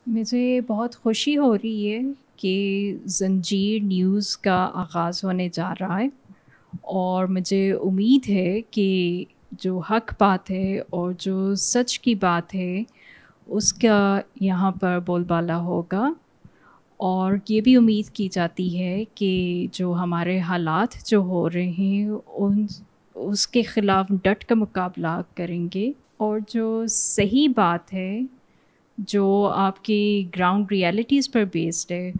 मुझे बहुत खुशी हो रही है कि ज़ंजीर न्यूज़ का आगाज़ होने जा रहा है और मुझे उम्मीद है कि जो हक़ बात है और जो सच की बात है उसका यहाँ पर बोलबाला होगा। और ये भी उम्मीद की जाती है कि जो हमारे हालात जो हो रहे हैं उन उसके ख़िलाफ़ डट कर मुकाबला करेंगे और जो सही बात है, जो आपकी ग्राउंड रियलिटीज़ पर बेस्ड है,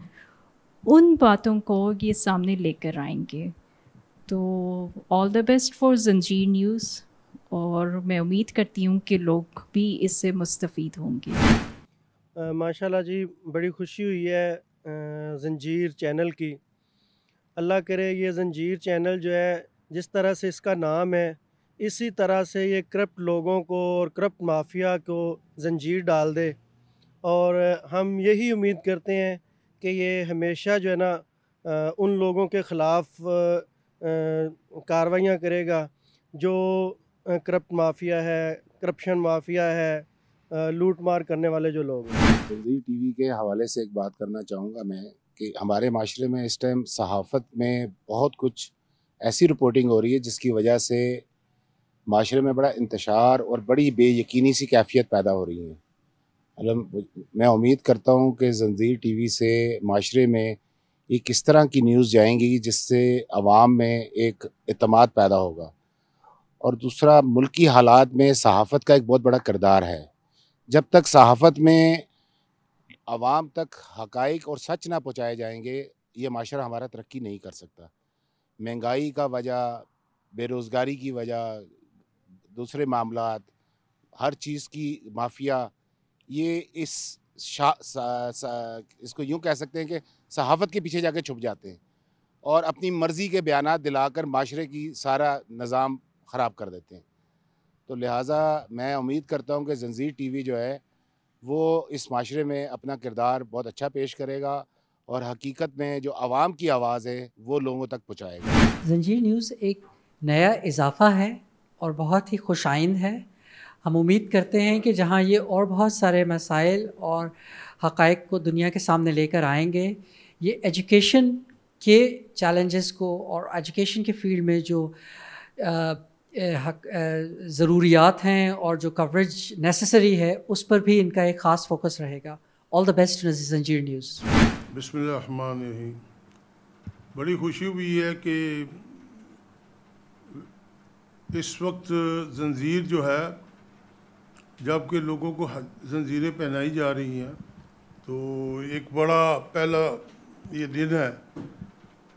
उन बातों को ये सामने लेकर आएँगे। तो all the best for Zanjeer news और मैं उम्मीद करती हूँ कि लोग भी इससे मुस्तफ़ीद होंगे। माशाल्लाह जी, बड़ी खुशी हुई है ज़ंजीर चैनल की। अल्लाह करे ये ज़ंजीर चैनल जो है, जिस तरह से इसका नाम है, इसी तरह से ये करप्ट लोगों को और करप्ट माफिया को ज़ंजीर डाल दे। और हम यही उम्मीद करते हैं कि ये हमेशा जो है ना उन लोगों के ख़िलाफ़ कार्रवाइयाँ करेगा जो करप्ट माफिया है, करप्शन माफिया है, लूट मार करने वाले जो लोग हैं। ज़ंजीर टीवी के हवाले से एक बात करना चाहूँगा मैं कि हमारे माशरे में इस टाइम सहाफ़त में बहुत कुछ ऐसी रिपोर्टिंग हो रही है जिसकी वजह से माशरे में बड़ा इंतशार और बड़ी बेयकीनी सी कैफियत पैदा हो रही है। मतलब मैं उम्मीद करता हूँ कि ज़ंजीर टीवी से माशरे में ये किस तरह की न्यूज़ जाएंगी जिससे अवाम में एक एतमाद पैदा होगा। और दूसरा, मुल्की हालात में सहाफ़त का एक बहुत बड़ा किरदार है। जब तक सहाफ़त में आवाम तक हक़ाइक़ और सच ना पहुँचाए जाएंगे, ये माशरा हमारा तरक्की नहीं कर सकता। महंगाई का वजह, बेरोज़गारी की वजह, दूसरे मामलात, हर चीज़ की माफिया, ये इसको यूँ कह सकते हैं कि सहाफ़त के पीछे जाके छुप जाते हैं और अपनी मर्ज़ी के बयानात दिलाकर माशरे की सारा निज़ाम ख़राब कर देते हैं। तो लिहाजा मैं उम्मीद करता हूँ कि ज़ंजीर टीवी जो है वो इस माशरे में अपना किरदार बहुत अच्छा पेश करेगा और हकीकत में जो आवाम की आवाज़ है वो लोगों तक पहुँचाएगा। ज़ंजीर न्यूज़ एक नया इजाफ़ा है और बहुत ही खुशाइंद है। हम उम्मीद करते हैं कि जहाँ ये और बहुत सारे मसाइल और हक़ाइक़ को दुनिया के सामने लेकर आएंगे, ये एजुकेशन के चैलेंजेस को और एजुकेशन के फील्ड में जो ज़रूरियात हैं और जो कवरेज नेसेसरी है उस पर भी इनका एक ख़ास फोकस रहेगा। All the best to Zanjeer news. बिस्मिल्लाहिर्रहमानिर्रहीम। बड़ी खुशी हुई है कि इस वक्त ज़ंजीर जो है, जबकि लोगों को ज़ंजीरें पहनाई जा रही हैं, तो एक बड़ा पहला ये दिन है।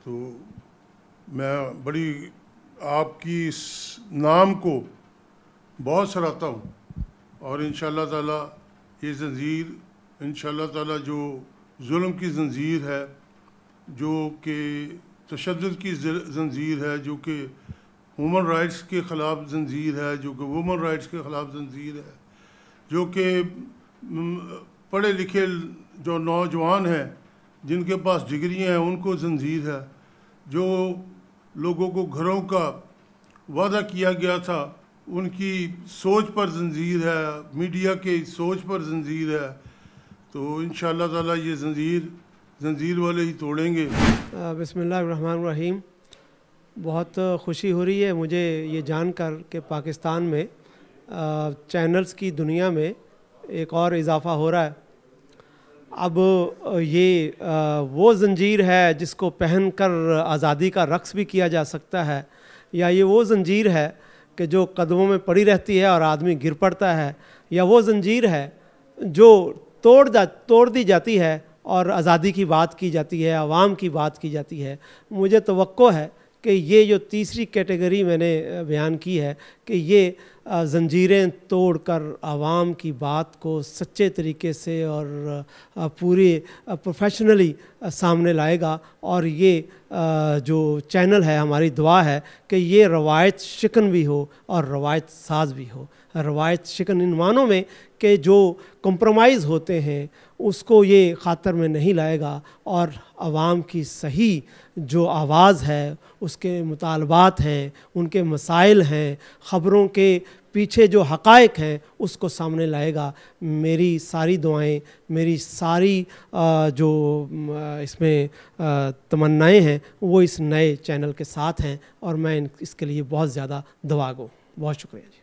तो मैं बड़ी आपकी इस नाम को बहुत सराहता हूँ और इंशाअल्लाह ताला ये ज़ंजीर इंशाअल्लाह ताला जो जुल्म की ज़ंजीर है, जो कि तशद्दुद की ज़ंजीर है, जो कि ह्यूमन राइट्स के ख़िलाफ़ ज़ंजीर है, जो कि वुमन राइट्स के ख़िलाफ़ ज़ंजीर है, जो कि पढ़े लिखे जो नौजवान हैं जिनके पास डिग्रियाँ हैं उनको ज़ंजीर है, जो लोगों को घरों का वादा किया गया था उनकी सोच पर ज़ंजीर है, मीडिया के सोच पर ज़ंजीर है। तो इंशाअल्लाह ताला ये ज़ंजीर वाले ही तोड़ेंगे। बिस्मिल्लाहिर्रहमानिर्रहीम। बहुत खुशी हो रही है मुझे ये जानकर कि पाकिस्तान में चैनल्स की दुनिया में एक और इजाफ़ा हो रहा है। अब ये वो ज़ंजीर है जिसको पहनकर आज़ादी का रक़्स भी किया जा सकता है, या ये वो ज़ंजीर है कि जो कदमों में पड़ी रहती है और आदमी गिर पड़ता है, या वो ज़ंजीर है जो तोड़ दी जाती है और आज़ादी की बात की जाती है, आवाम की बात की जाती है। मुझे तवक्को है कि ये जो तीसरी कैटेगरी मैंने बयान की है कि ये ज़ंजीरें तोड़कर आवाम की बात को सच्चे तरीके से और पूरी प्रोफेशनली सामने लाएगा। और ये जो चैनल है, हमारी दुआ है कि ये रवायत शिकन भी हो और रवायत साज भी हो। रवायत शिकन इन मानों में कि जो कंप्रोमाइज़ होते हैं उसको ये ख़ातर में नहीं लाएगा और आवाम की सही जो आवाज़ है, उसके मुतालबात हैं, उनके मसाइल हैं, ख़बरों के پیچھے جو حقائق ہیں اس کو سامنے لائے گا. میری ساری دعائیں، میری ساری جو اس میں تمنائیں ہیں وہ اس نئے چینل کے ساتھ ہیں، اور میں اس کے لیے بہت زیادہ دعا گو. بہت شکریہ جی.